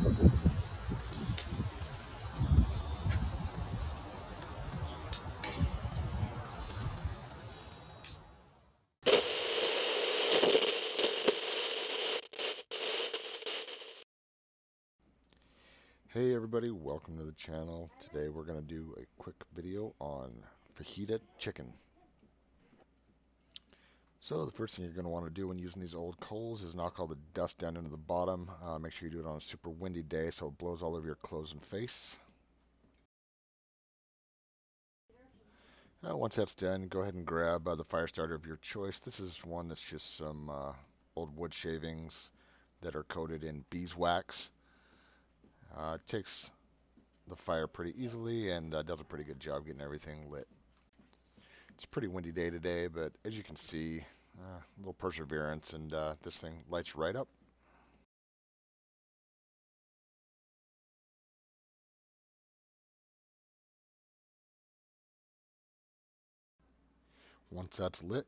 Hey everybody, welcome to the channel. Today we're going to do a quick video on fajita chicken. So the first thing you're going to want to do when using these old coals is knock all the dust down into the bottom. Make sure you do it on a super windy day so it blows all over your clothes and face. Once that's done, go ahead and grab the fire starter of your choice. This is one that's just some old wood shavings that are coated in beeswax. It takes the fire pretty easily and does a pretty good job getting everything lit. It's a pretty windy day today, but as you can see, a little perseverance and this thing lights right up. Once that's lit,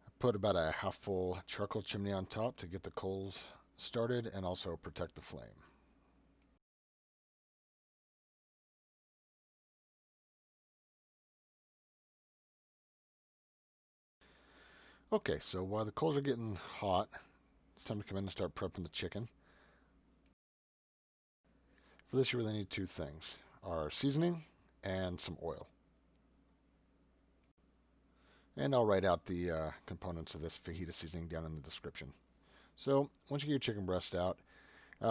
I put about a half full charcoal chimney on top to get the coals started and also protect the flame. Okay, so while the coals are getting hot, it's time to come in and start prepping the chicken. For this you really need two things, our seasoning and some oil. And I'll write out the components of this fajita seasoning down in the description. So once you get your chicken breast out,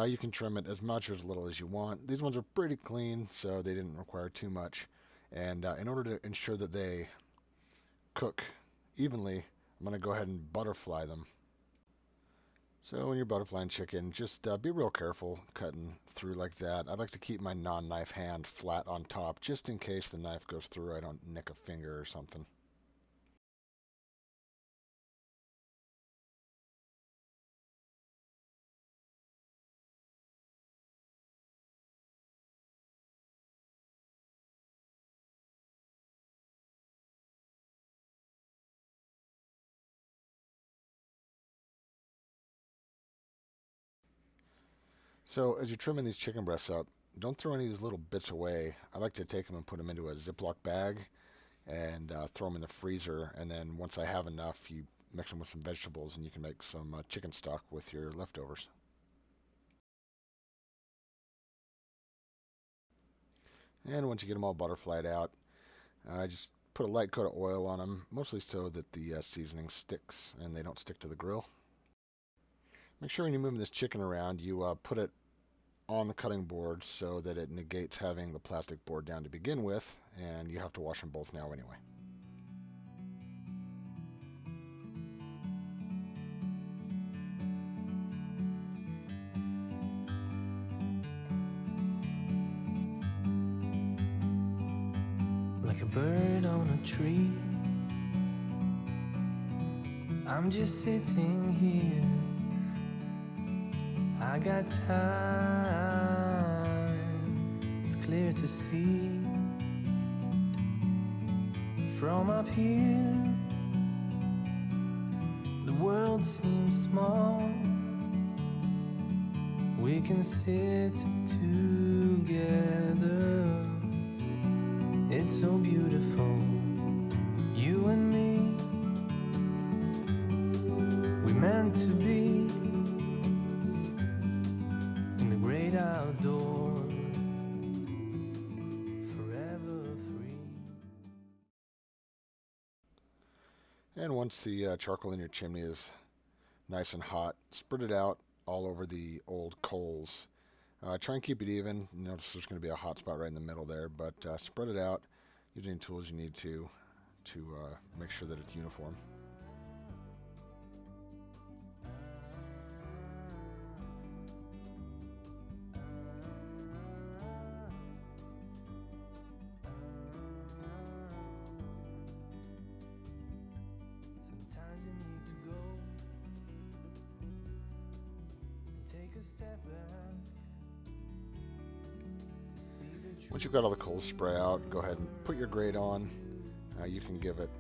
you can trim it as much or as little as you want. These ones are pretty clean, so they didn't require too much. And in order to ensure that they cook evenly, I'm going to go ahead and butterfly them. So when you're butterflying chicken, just be real careful cutting through like that. I like to keep my non-knife hand flat on top, just in case the knife goes through, I don't nick a finger or something. So as you're trimming these chicken breasts up, don't throw any of these little bits away. I like to take them and put them into a Ziploc bag and throw them in the freezer. And then once I have enough, you mix them with some vegetables and you can make some chicken stock with your leftovers. And once you get them all butterflied out, just put a light coat of oil on them, mostly so that the seasoning sticks and they don't stick to the grill. Make sure when you're moving this chicken around, you put it on the cutting board so that it negates having the plastic board down to begin with, and you have to wash them both now anyway. Like a bird on a tree, I'm just sitting here. I got time, it's clear to see. From up here, the world seems small. We can sit together. It's so beautiful, you and me. We meant to be in the great outdoors, forever free. And once the charcoal in your chimney is nice and hot, spread it out all over the old coals. Try and keep it even. Notice there's going to be a hot spot right in the middle there, but spread it out. Use any tools you need to make sure that it's uniform. Sometimes you need to go and take a step back. Once you've got all the coals spray out, go ahead and put your grate on. You can give it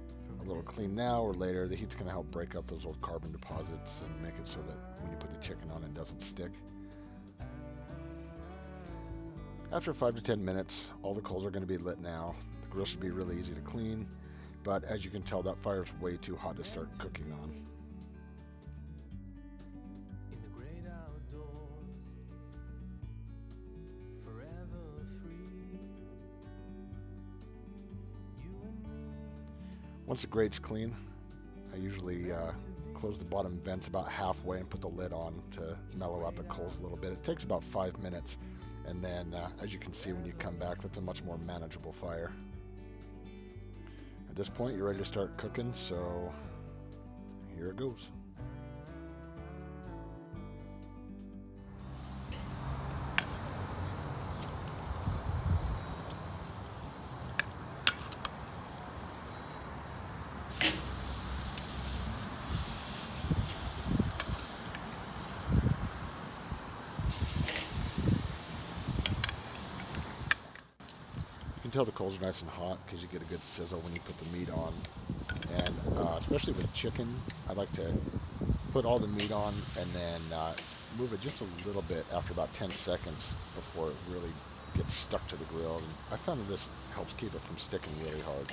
a little clean now or later. The heat's going to help break up those old carbon deposits and make it so that when you put the chicken on, it doesn't stick. After 5 to 10 minutes, all the coals are going to be lit now. The grill should be really easy to clean, but as you can tell, that fire's way too hot to start cooking on. In the great outdoors, forever free. You and me. Once the grate's clean, I usually close the bottom vents about halfway and put the lid on to mellow out the coals a little bit. It takes about 5 minutes, and then as you can see when you come back, that's a much more manageable fire. At this point, you're ready to start cooking, so here it goes. You can tell the coals are nice and hot because you get a good sizzle when you put the meat on. And especially with chicken, I like to put all the meat on and then move it just a little bit after about 10 seconds before it really gets stuck to the grill. And I found that this helps keep it from sticking really hard.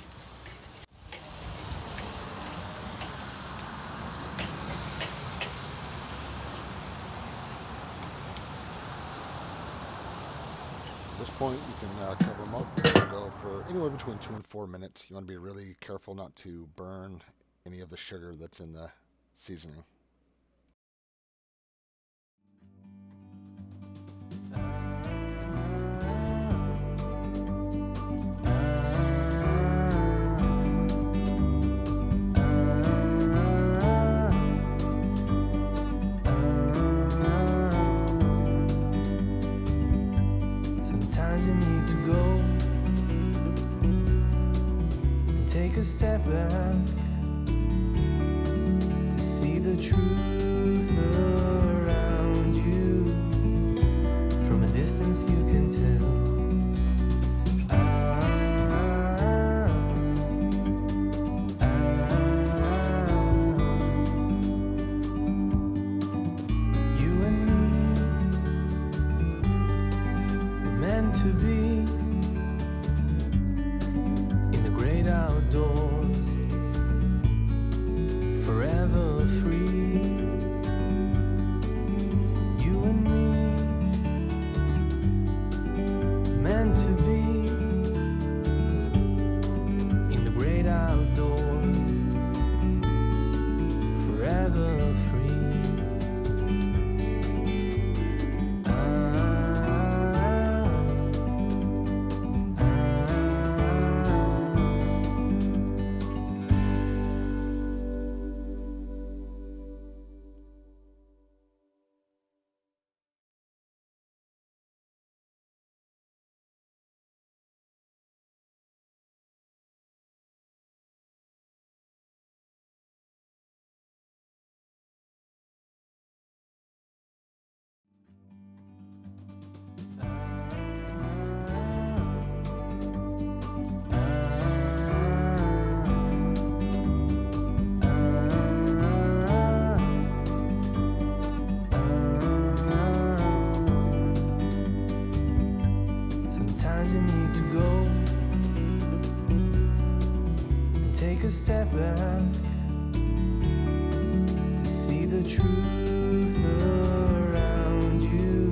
At this point, you can cover them up and go for anywhere between 2 and 4 minutes. You want to be really careful not to burn any of the sugar that's in the seasoning. Sometimes you need to go and take a step back to see the truth around you. From a distance you can tell. You and me were meant to be in the great outdoors, forever free. You and me meant to be in the great outdoors, forever free. Sometimes you need to go and take a step back to see the truth around you.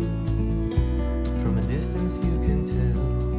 From a distance you can tell.